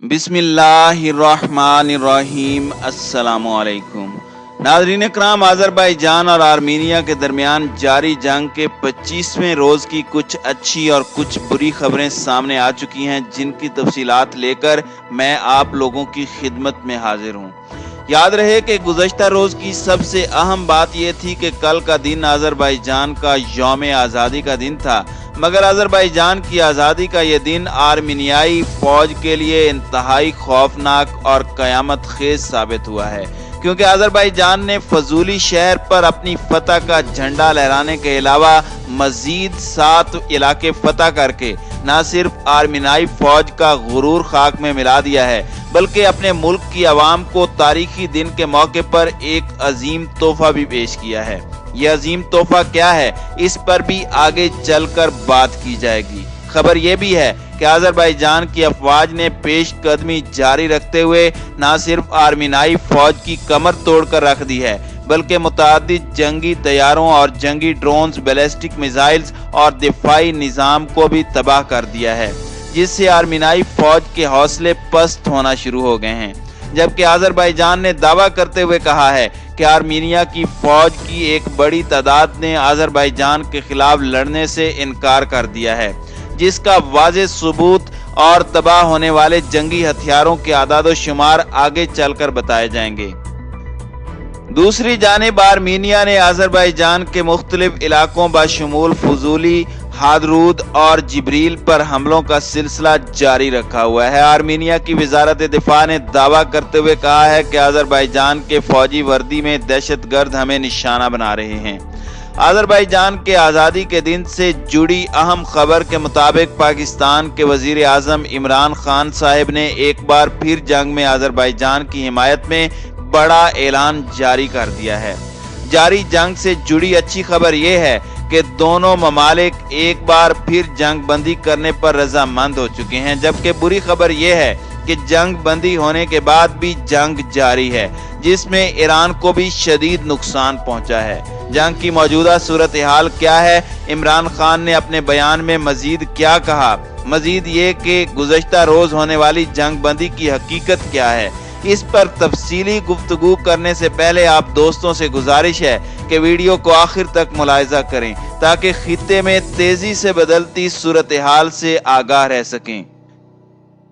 बिस्मिल्लाहिर्रहमानिर्रहीम। अस्सलामुअलैकुम नाज़रीन इकराम, आज़रबाईजान और आर्मीनिया के दरमियान जारी जंग के 25वें रोज़ की कुछ अच्छी और कुछ बुरी खबरें सामने आ चुकी हैं, जिनकी तफसीलात लेकर मैं आप लोगों की खिदमत में हाजिर हूँ। याद रहे कि गुज़श्ता रोज़ की सबसे अहम बात यह थी कि कल का दिन आज़रबाईजान का यौम आज़ादी का दिन था, मगर आज़रबाईजान की आज़ादी का यह दिन आर्मीनियाई फ़ौज के लिए इंतहाई खौफनाक और क़यामत खेज़ साबित हुआ है, क्योंकि आज़रबाईजान ने फजूली शहर पर अपनी फतह का झंडा लहराने के अलावा मज़ीद 7 इलाके फतह करके न सिर्फ आर्मीनियाई फ़ौज का गुरूर खाक में मिला दिया है, बल्कि अपने मुल्क की आवाम को तारीखी दिन के मौके पर एक अजीम तोहफा भी पेश किया है। यह अजीम तोहफा क्या है, इस पर भी आगे चलकर बात की जाएगी। खबर यह भी है कि आज़रबाईजान की अफवाज ने पेश कदमी जारी रखते हुए न सिर्फ आर्मीनियाई फौज की कमर तोड़कर रख दी है, बल्कि मुतअद्दिद जंगी तैयारों और जंगी ड्रोन्स, बैलिस्टिक मिसाइल्स और दिफाई निज़ाम को भी तबाह कर दिया है, जिससे आर्मीनियाई फौज के हौसले पस्त होना शुरू हो गए हैं। जबकि आज़रबाईजान ने दावा करते हुए कहा है कि आर्मीनिया की फौज की एक बड़ी तादाद ने आज़रबाईजान के खिलाफ लड़ने से इनकार कर दिया है, जिसका वाज़ेह सबूत और तबाह होने वाले जंगी हथियारों के आदाद व शुमार आगे चलकर बताए जाएंगे। दूसरी जानिब आर्मीनिया ने आज़रबाईजान के मुख्तलिफ इलाकों बशमूल फजूली, हादरूद और जिब्रील पर हमलों का सिलसिला जारी रखा हुआ है। आर्मीनिया की वजारत दिफा ने दावा करते हुए कहा है कि आज़रबाईजान के फौजी वर्दी में दहशतगर्द हमें निशाना बना रहे हैं। आज़रबाईजान के आज़ादी के दिन से जुड़ी अहम खबर के मुताबिक पाकिस्तान के वजीर आज़म इमरान खान साहब ने एक बार फिर जंग में आज़रबाईजान की हिमायत में बड़ा ऐलान जारी कर दिया है। जारी जंग से जुड़ी अच्छी खबर यह है कि दोनों ममालिक एक बार फिर जंग बंदी करने पर रजामंद हो चुके हैं, जबकि बुरी खबर यह है कि जंग बंदी होने के बाद भी जंग जारी है, जिसमें ईरान को भी शदीद नुकसान पहुंचा है। जंग की मौजूदा सूरत हाल क्या है, इमरान खान ने अपने बयान में मजीद क्या कहा, मजीद ये कि गुज़श्ता रोज होने वाली जंग बंदी की हकीकत क्या है, इस पर तफसीली गुफ्तगू करने से पहले आप दोस्तों से गुजारिश है कि वीडियो को आखिर तक मुलाहिजा करें, ताकि खित्ते में तेजी से बदलती सूरत हाल से आगाह रह सकें।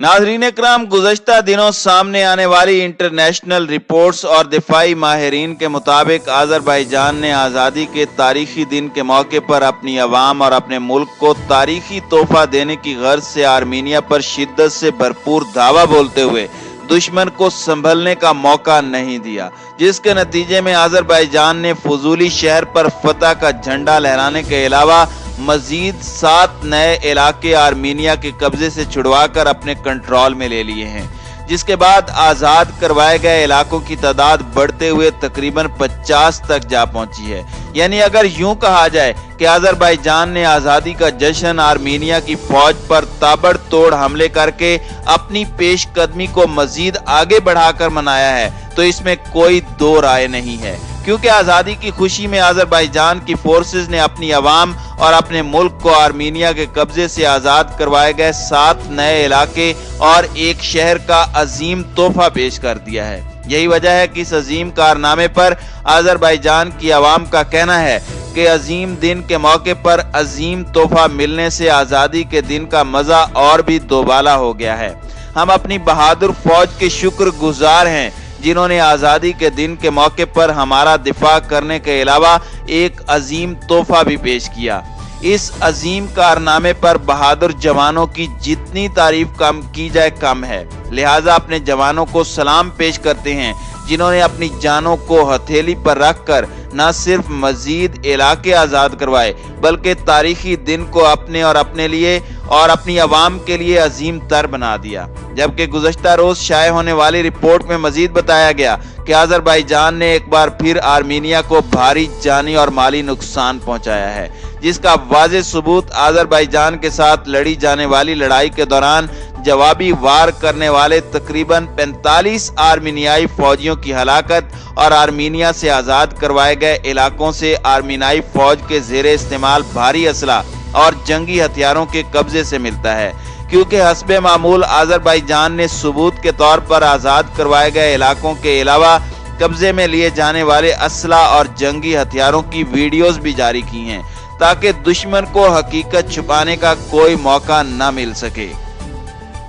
नाज़रीन इकराम, गुज़श्ता दिनों सामने आने वाली इंटरनेशनल रिपोर्ट्स और दिफाई माहिरीन के मुताबिक आज़रबाईजान ने आज़ादी के तारीखी दिन के मौके पर अपनी अवाम और अपने मुल्क को तारीखी तोहफा देने की गर्ज से आर्मीनिया पर शिद्दत से भरपूर धावा बोलते हुए दुश्मन को संभलने का मौका नहीं दिया, जिसके नतीजे में आज़रबाईजान ने फजूली शहर पर फतह का झंडा लहराने के अलावा मजीद 7 नए इलाके आर्मीनिया के कब्जे से छुड़वाकर अपने कंट्रोल में ले लिए हैं, जिसके बाद आज़ाद करवाए गए इलाकों की तादाद बढ़ते हुए तकरीबन 50 तक जा पहुंची है। यानी अगर यूं कहा जाए कि आज़रबाईजान ने आज़ादी का जश्न आर्मीनिया की फौज पर ताबड़तोड़ हमले करके अपनी पेशकदमी को मजीद आगे बढ़ाकर मनाया है, तो इसमें कोई दो राय नहीं है, क्योंकि आज़ादी की खुशी में आज़रबाईजान की फोर्सेस ने अपनी आवाम और अपने मुल्क को आर्मीनिया के कब्जे से आज़ाद करवाए गए 7 नए इलाके और एक शहर का अजीम तोहफा पेश कर दिया है। यही वजह है कि इस अजीम कारनामे पर आज़रबाईजान की आवाम का कहना है कि अजीम दिन के मौके पर अजीम तोहफा मिलने से आज़ादी के दिन का मज़ा और भी दोबाला हो गया है। हम अपनी बहादुर फौज के शुक्रगुजार हैं, जिन्होंने आज़ादी के दिन के मौके पर हमारा दिफा करने के अलावा एक अजीम तोहफा भी पेश किया। इस अजीम कारनामे पर बहादुर जवानों की जितनी तारीफ कम की जाए कम है, लिहाजा अपने जवानों को सलाम पेश करते हैं, जिन्होंने अपनी जानों को हथेली पर रखकर न सिर्फ मजीद इलाके आज़ाद करवाए, बल्कि तारीखी दिन को अपने और अपने लिए और अपनी आवाम के लिए अजीम तर बना दिया। जबकि गुज़श्ता रोज शाये होने वाली रिपोर्ट में मजीद बताया गया कि आज़रबाईजान ने एक बार फिर आर्मीनिया को भारी जानी और माली नुकसान पहुंचाया है, जिसका वाज़ेह सबूत आज़रबाईजान के साथ लड़ी जाने वाली लड़ाई के दौरान जवाबी वार करने वाले तकरीबन 45 आर्मीनियाई फौजियों की हलाकत और आर्मीनिया से आज़ाद करवाए गए इलाकों से आर्मीनियाई फौज के ज़ेरे इस्तेमाल भारी असला और जंगी हथियारों के कब्जे से मिलता है, क्योंकि हस्बे मामूल आज़रबाईजान ने सबूत के तौर पर आज़ाद करवाए गए इलाकों के अलावा कब्जे में लिए जाने वाले असला और जंगी हथियारों की वीडियोस भी जारी की हैं ताकि दुश्मन को हकीकत छुपाने का कोई मौका न मिल सके।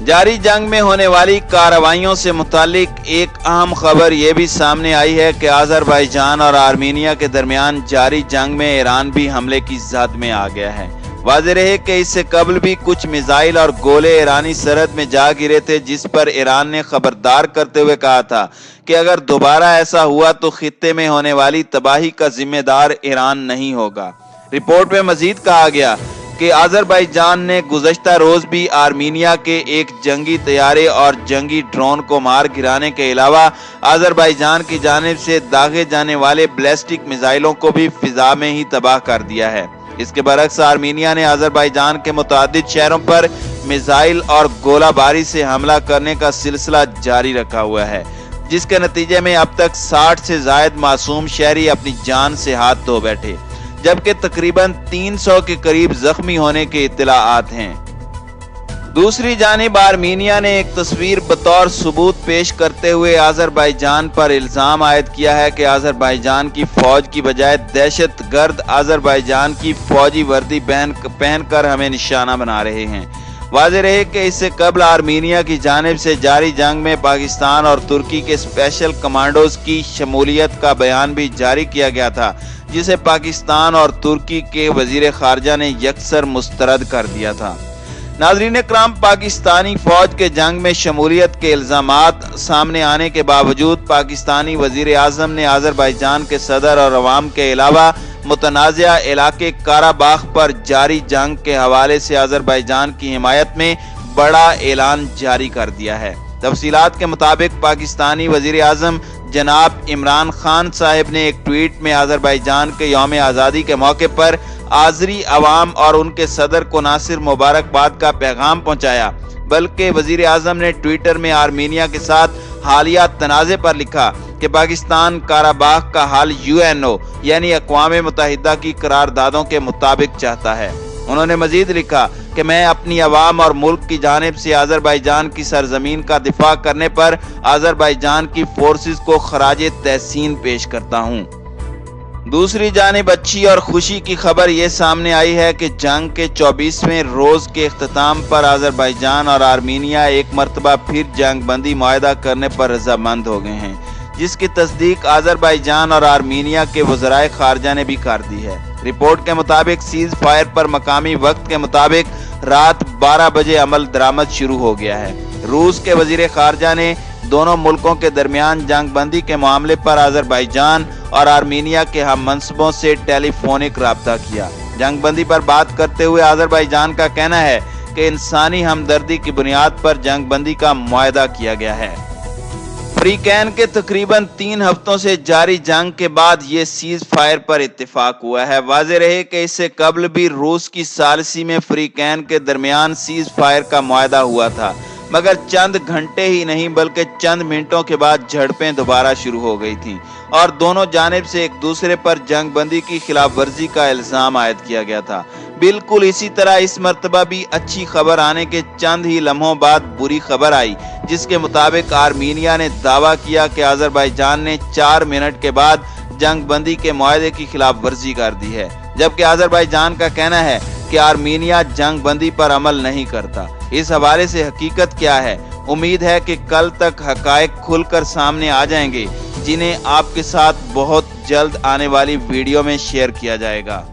जारी जंग में होने वाली कार्रवाइयों से मुतालिक एक अहम खबर यह भी सामने आई है कि आज़रबाईजान और आर्मीनिया के दरमियान जारी जंग में ईरान भी हमले की जद में आ गया है। वाज़ेह रहे कि इससे कबल भी कुछ मिसाइल और गोले ईरानी सरहद में जा गिरे थे, जिस पर ईरान ने खबरदार करते हुए कहा था कि अगर दोबारा ऐसा हुआ तो खित्ते में होने वाली तबाही का जिम्मेदार ईरान नहीं होगा। रिपोर्ट में मजीद कहा गया कि आज़रबाईजान ने गुज़श्ता रोज भी आर्मीनिया के एक जंगी तैयारे और जंगी ड्रोन को मार गिराने के अलावा आज़रबाईजान की जानिब से दागे जाने वाले बैलिस्टिक मिसाइलों को भी फिजा में ही तबाह कर दिया है। इसके बरक्स आर्मीनिया ने आज़रबाईजान के मुतअद्दिद शहरों पर मिसाइल और गोलाबारी से हमला करने का सिलसिला जारी रखा हुआ है, जिसके नतीजे में अब तक 60 से ज़ायद मासूम शहरी अपनी जान से हाथ धो बैठे, जबकि तकरीबन 300 के करीब जख्मी होने के इत्तलाआत हैं। दूसरी जानिब आर्मीनिया ने एक तस्वीर बतौर सबूत पेश करते हुए आज़रबाईजान पर इल्ज़ाम आयद किया है कि आज़रबाईजान की फौज की बजाय दहशत गर्द आज़रबाईजान की फौजी वर्दी पहनकर हमें निशाना बना रहे हैं। वाज़ेह रहे कि इससे कबल आर्मीनिया की जानिब से जारी जंग में पाकिस्तान और तुर्की के स्पेशल कमांडोज की शमूलियत का बयान भी जारी किया गया था, जिसे पाकिस्तान और तुर्की के वजीर खारजा ने यकसर मुस्तरद कर दिया था। नाज़रीन इकराम, पाकिस्तानी फौज के जंग में शमूलियत के इल्ज़ामात सामने आने के बावजूद पाकिस्तानी वजीर आज़म ने आज़रबाईजान के सदर और अवाम के अलावा मुतनाज़ा इलाके काराबाख पर जारी जंग के हवाले से आज़रबाईजान की हिमायत में बड़ा ऐलान जारी कर दिया है। तफसीलात के मुताबिक पाकिस्तानी वजीर आज़म जनाब इमरान खान साहब ने एक ट्वीट में आज़रबाईजान के यौम आज़ादी के मौके पर आज़री अवाम और उनके सदर को न सिर्फ मुबारकबाद का पैगाम पहुंचाया, बल्कि वजीर आज़म ने ट्विटर में आर्मीनिया के साथ हालिया तनाज़े पर लिखा कि पाकिस्तान काराबाख का हल UNO यानी अक़वाम मुत्तहिदा की करारदादों के मुताबिक चाहता है। उन्होंने मजीद लिखा कि मैं अपनी अवाम और मुल्क की जानिब से आज़रबाईजान की सरजमीन का दिफा करने पर आज़रबाईजान की फोर्सेस को खराजे तहसीन पेश करता हूँ। दूसरी जानिब अच्छी और खुशी की खबर ये सामने आई है कि जंग के 24वें रोज के इख्तिताम पर आज़रबाईजान और आर्मीनिया एक मरतबा फिर जंग बंदी मुआहदा करने पर रजामंद हो गए हैं, जिसकी तस्दीक आज़रबाईजान और आर्मीनिया के वज़राए खारजा ने भी कर दी है। रिपोर्ट के मुताबिक सीज फायर पर मकामी वक्त के मुताबिक रात 12 बजे अमल दरामद शुरू हो गया है। रूस के वजीर खारजा ने दोनों मुल्कों के दरमियान जंग बंदी के मामले पर आज़रबाईजान और आर्मीनिया के हम मनसबों से टेलीफोनिक राब्ता किया। जंग बंदी पर बात करते हुए आज़रबाईजान का कहना है कि इंसानी हमदर्दी की बुनियाद पर जंग बंदी का मुआहदा किया गया है। फ्रीकैन के तकरीबन 3 हफ्तों से जारी जंग के बाद ये सीज फायर पर इत्तेफाक हुआ है। वाज़ेह रहे कि इससे कबल भी रूस की सालसी में फ्रीकैन के दरमियान सीज फायर का मुआहदा हुआ था, मगर चंद घंटे ही नहीं बल्कि चंद मिनटों के बाद झड़पें दोबारा शुरू हो गई थीं और दोनों जानिब से एक दूसरे पर जंग बंदी की खिलाफ वर्जी का इल्जाम आयद किया गया था। बिल्कुल इसी तरह इस मर्तबा भी अच्छी खबर आने के चंद ही लम्हों बाद बुरी खबर आई, जिसके मुताबिक आर्मीनिया ने दावा किया कि आज़रबाईजान ने 4 मिनट के बाद जंग बंदी के मुआहदे की खिलाफ वर्जी कर दी है, जबकि आज़रबाईजान का कहना है कि आर्मीनिया जंग बंदी पर अमल नहीं करता। इस हवाले से हकीकत क्या है? उम्मीद है कि कल तक हकायक खुलकर सामने आ जाएंगे, जिन्हें आपके साथ बहुत जल्द आने वाली वीडियो में शेयर किया जाएगा।